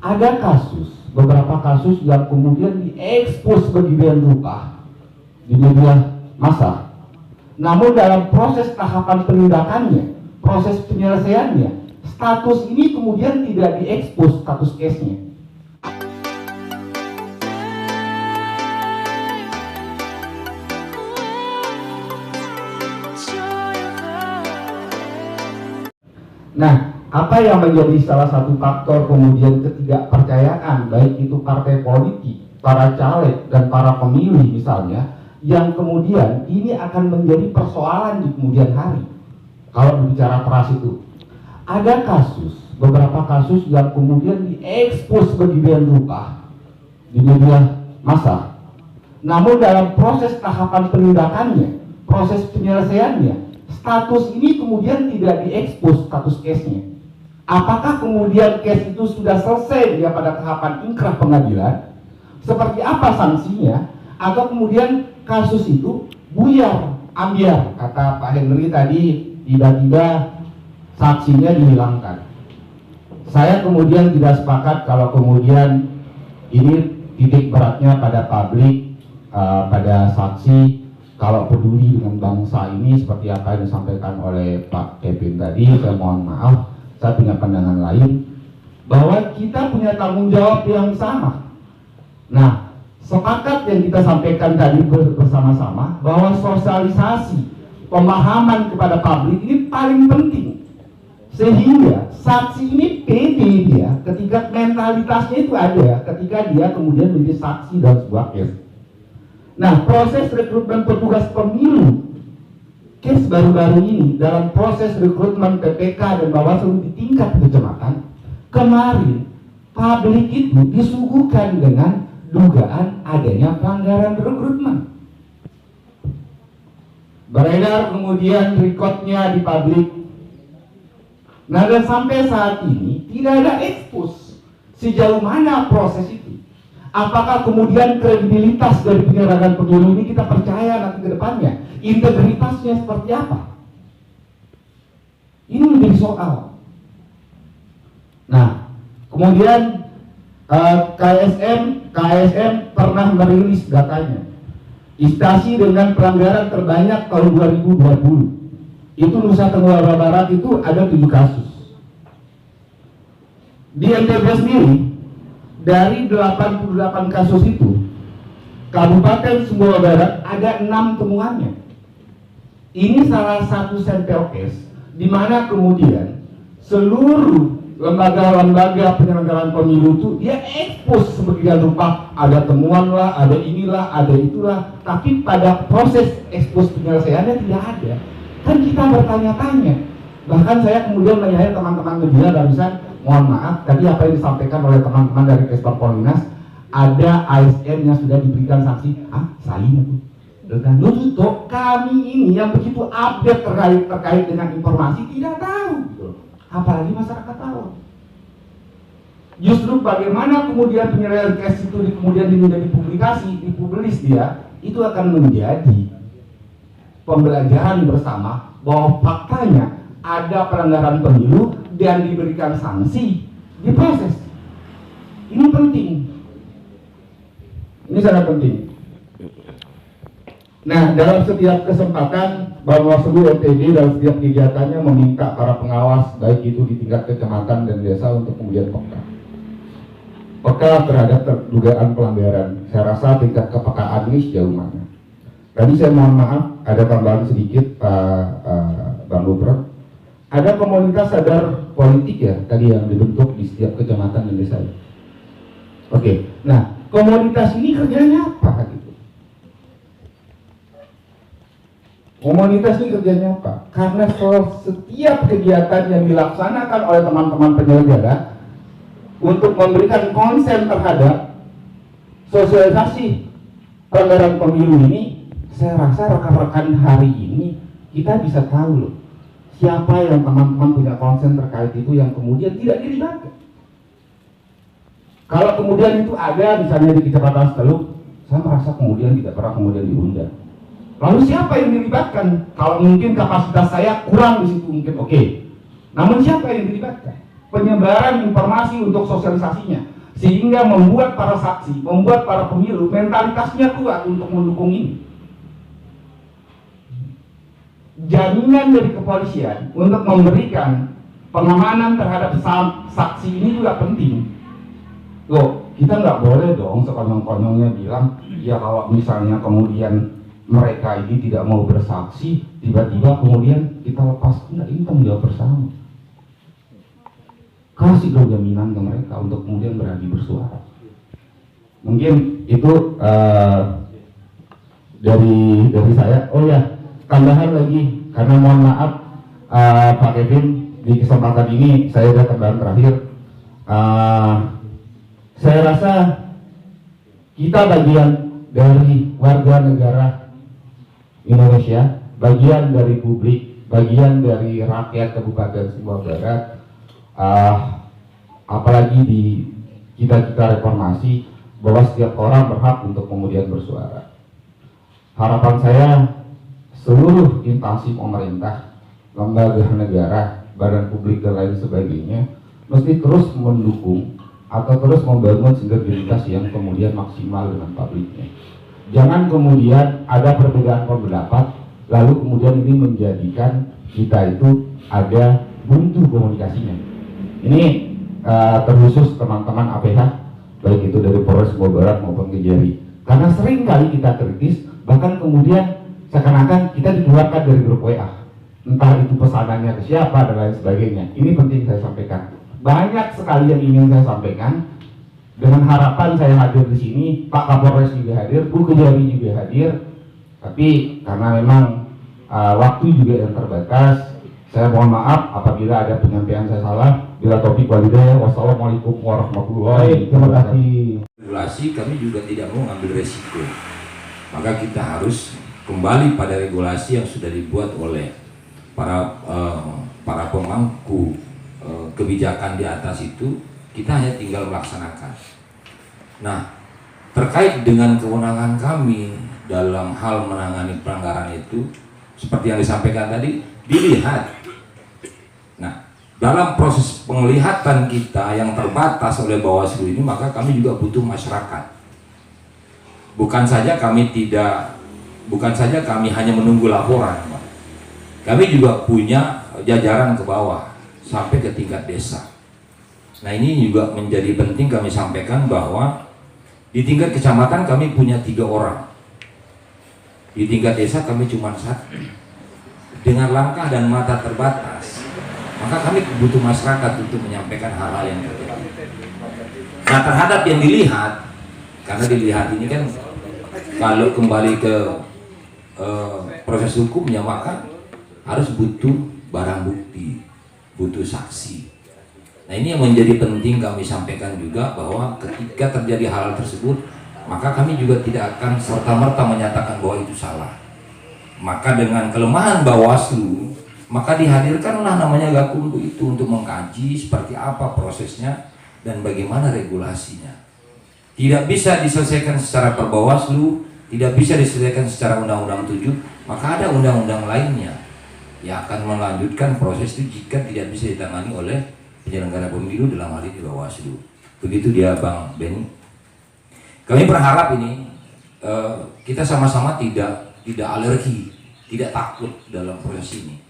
Ada beberapa kasus yang kemudian diekspos sedemikian rupa di media massa. Namun dalam proses tahapan penindakannya, proses penyelesaiannya, status ini kemudian tidak diekspos status case-nya. Nah, apa yang menjadi salah satu faktor kemudian ketidakpercayaan, baik itu partai politik, para caleg, dan para pemilih misalnya, yang kemudian ini akan menjadi persoalan di kemudian hari. Kalau berbicara trust itu, ada beberapa kasus yang kemudian diekspos sedemikian rupa di media massa. Namun dalam proses tahapan penindakannya, proses penyelesaiannya, status ini kemudian tidak diekspos status case-nya. Apakah kemudian case itu sudah selesai dia pada tahapan ingkrah pengadilan? Seperti apa sanksinya? Atau kemudian kasus itu buyar, ambiar, kata Pak Henry tadi, tiba-tiba saksinya dihilangkan. Saya kemudian tidak sepakat kalau kemudian ini titik beratnya pada publik, pada saksi. Kalau peduli dengan bangsa ini seperti apa yang disampaikan oleh Pak Kevin tadi, saya mohon maaf, saya punya pandangan lain, bahwa kita punya tanggung jawab yang sama. Nah, sepakat yang kita sampaikan tadi bersama-sama, bahwa sosialisasi, pemahaman kepada publik ini paling penting. Sehingga saksi ini pede dia ketika mentalitasnya itu ada, ketika dia kemudian menjadi saksi dalam sebuah case. Nah, proses rekrutmen petugas pemilu, case baru-baru ini dalam proses rekrutmen PPK dan Bawaslu di tingkat kecamatan, kemarin publik itu disuguhkan dengan dugaan adanya pelanggaran rekrutmen. Beredar kemudian rekodnya di publik. Nah, dan sampai saat ini tidak ada ekspos sejauh mana proses itu. Apakah kemudian kredibilitas dari penyelenggaraan pemilu ini kita percaya nanti ke depannya? Integritasnya seperti apa? Ini menjadi soal. Nah, kemudian KSM pernah merilis datanya. Instansi dengan pelanggaran terbanyak tahun 2020. Itu Nusa Tenggara Barat itu ada 7 kasus. Di NTB sendiri, dari 88 kasus itu, Kabupaten Sumbawa Barat ada 6 temuannya. Ini salah satu sampel case di mana kemudian seluruh lembaga-lembaga penyelenggaraan pemilu itu dia ekspos sebagian rupa, ada temuan lah, ada inilah, ada itulah, tapi pada proses ekspos penyelesaiannya tidak ada. Kan kita bertanya-tanya, bahkan saya kemudian menanya teman-teman media barusan, mohon maaf, tadi apa yang disampaikan oleh teman-teman dari Kesbang Polminas, ada ASN yang sudah diberikan sanksi. Saling dengan untuk kami ini yang begitu update terkait dengan informasi tidak tahu, gitu. Apalagi masyarakat tahu. Justru bagaimana kemudian penyelesaian case itu kemudian menjadi publikasi, dipublis dia, itu akan menjadi pembelajaran bersama bahwa faktanya ada pelanggaran pemilu dan diberikan sanksi, diproses. Ini penting. Ini sangat penting. Nah, dalam setiap kesempatan Bawaslu NTB dalam setiap kegiatannya meminta para pengawas baik itu di tingkat kecamatan dan desa untuk kemudian peka terhadap dugaan pelanggaran. Saya rasa tingkat kepekaan ini sejauh mana. Tadi saya mohon maaf, ada tambahan sedikit Pak Bang Lubrot. Ada komunitas sadar politik ya tadi yang dibentuk di setiap kecamatan dan desa. Oke, nah komunitas ini kerjanya apa gitu? Komunitas ini kerjanya apa? Karena setiap kegiatan yang dilaksanakan oleh teman-teman penyelenggara untuk memberikan konsen terhadap sosialisasi pelanggaran pemilu ini, saya rasa rekan-rekan hari ini kita bisa tahu loh siapa yang teman-teman punya konsen terkait itu yang kemudian tidak dilibatkan. Kalau kemudian itu ada misalnya di Kecamatan Seteluk, saya merasa kemudian tidak pernah kemudian diundang. Lalu siapa yang dilibatkan? Kalau mungkin kapasitas saya kurang di situ mungkin oke. Namun siapa yang dilibatkan? Penyebaran informasi untuk sosialisasinya. sehingga membuat para saksi, membuat para pemilu mentalitasnya kuat untuk mendukung ini. Jaminan dari kepolisian untuk memberikan pengamanan terhadap saksi ini juga penting. Loh, kita nggak boleh dong sekonyong-konyongnya bilang, ya kalau misalnya kemudian mereka ini tidak mau bersaksi, tiba-tiba kemudian kita lepas. Enggak, ini tanggung jawab bersama. Kasih dong jaminan ke mereka untuk kemudian berani bersuara. Mungkin itu dari saya. Oh ya, tambahan lagi, karena mohon maaf Pak Kevin, di kesempatan ini saya udah tambahan terakhir. Saya rasa kita bagian dari warga negara Indonesia, bagian dari publik, bagian dari rakyat Kabupaten Sumbawa Barat. Apalagi di kita reformasi, bahwa setiap orang berhak untuk kemudian bersuara. Harapan saya, seluruh instansi pemerintah, lembaga negara, badan publik dan lain sebagainya mesti terus mendukung atau terus membangun sinergitas yang kemudian maksimal dengan publiknya. Jangan kemudian ada perbedaan pendapat lalu kemudian ini menjadikan kita itu ada buntu komunikasinya. Ini terkhusus teman-teman APH, baik itu dari Polres Sumbawa Barat maupun Kejari, karena sering kali kita kritis, bahkan kemudian seakan-akan kita dikeluarkan dari grup WA, entah itu pesanannya ke siapa dan lain sebagainya. Ini penting saya sampaikan. Banyak sekali yang ingin saya sampaikan. Dengan harapan saya hadir di sini, Pak Kapolres juga hadir, Bu Kejari juga hadir. Tapi karena memang waktu juga yang terbatas, saya mohon maaf apabila ada penyampaian saya salah. Bila topik walidaya, wassalamualaikum warahmatullahi wabarakatuh. Regulasi kami juga tidak mau ngambil resiko, maka kita harus kembali pada regulasi yang sudah dibuat oleh para pemangku kebijakan di atas itu. Kita hanya tinggal melaksanakan. Nah, terkait dengan kewenangan kami dalam hal menangani pelanggaran itu, seperti yang disampaikan tadi, dilihat. Nah, dalam proses penglihatan kita yang terbatas oleh Bawaslu ini, maka kami juga butuh masyarakat. Bukan saja kami hanya menunggu laporan, kami juga punya jajaran ke bawah sampai ke tingkat desa. Nah, ini juga menjadi penting kami sampaikan bahwa di tingkat kecamatan kami punya 3 orang, di tingkat desa kami cuma 1. Dengan langkah dan mata terbatas, maka kami butuh masyarakat untuk menyampaikan hal-hal yang terjadi. Nah, terhadap yang dilihat, karena dilihat ini kan kalau kembali ke proses hukumnya, maka harus butuh barang bukti, butuh saksi. Nah, ini yang menjadi penting kami sampaikan juga, bahwa ketika terjadi hal tersebut, maka kami juga tidak akan serta-merta menyatakan bahwa itu salah. Maka dengan kelemahan Bawaslu, maka dihadirkanlah namanya Gakumdu itu untuk mengkaji seperti apa prosesnya dan bagaimana regulasinya. Tidak bisa diselesaikan secara per Bawaslu, tidak bisa diselesaikan secara Undang-Undang 7, maka ada undang-undang lainnya yang akan melanjutkan proses itu jika tidak bisa ditangani oleh penyelenggara pemilu, dalam hal ini Bawaslu. Begitu dia Bang Benny. Kami berharap ini kita sama-sama tidak alergi, tidak takut dalam proses ini.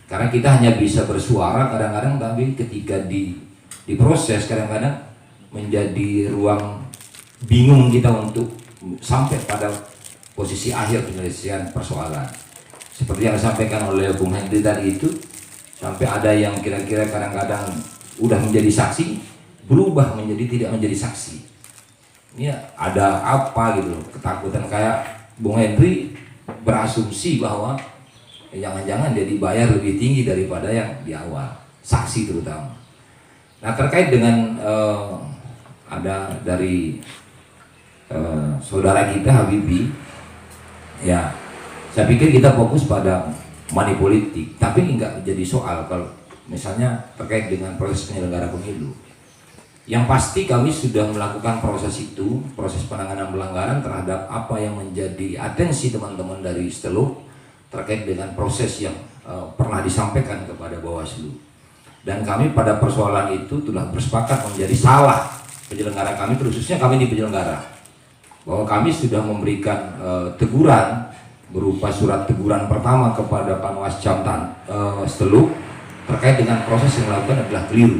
Karena kita hanya bisa bersuara kadang-kadang, tapi ketika diproses kadang-kadang menjadi ruang bingung kita untuk sampai pada posisi akhir penyelesaian persoalan. Seperti yang disampaikan oleh Bung Hendri tadi itu, sampai ada yang kira-kira kadang-kadang udah menjadi saksi, berubah menjadi tidak menjadi saksi. Ini ada apa gitu, ketakutan kayak Bung Hendri berasumsi bahwa jangan-jangan dia dibayar lebih tinggi daripada yang di awal, saksi terutama. Nah, terkait dengan ada dari saudara kita Habibie, ya saya pikir kita fokus pada money politik, tapi enggak jadi soal kalau misalnya terkait dengan proses penyelenggara pemilu. Yang pasti kami sudah melakukan proses itu, proses penanganan pelanggaran terhadap apa yang menjadi atensi teman-teman dari Steluk terkait dengan proses yang pernah disampaikan kepada Bawaslu. Dan kami pada persoalan itu telah bersepakat menjadi salah penyelenggara kami, khususnya kami di penyelenggara, bahwa kami sudah memberikan teguran berupa surat teguran pertama kepada Panwascam Steluk terkait dengan proses yang dilakukan adalah keliru.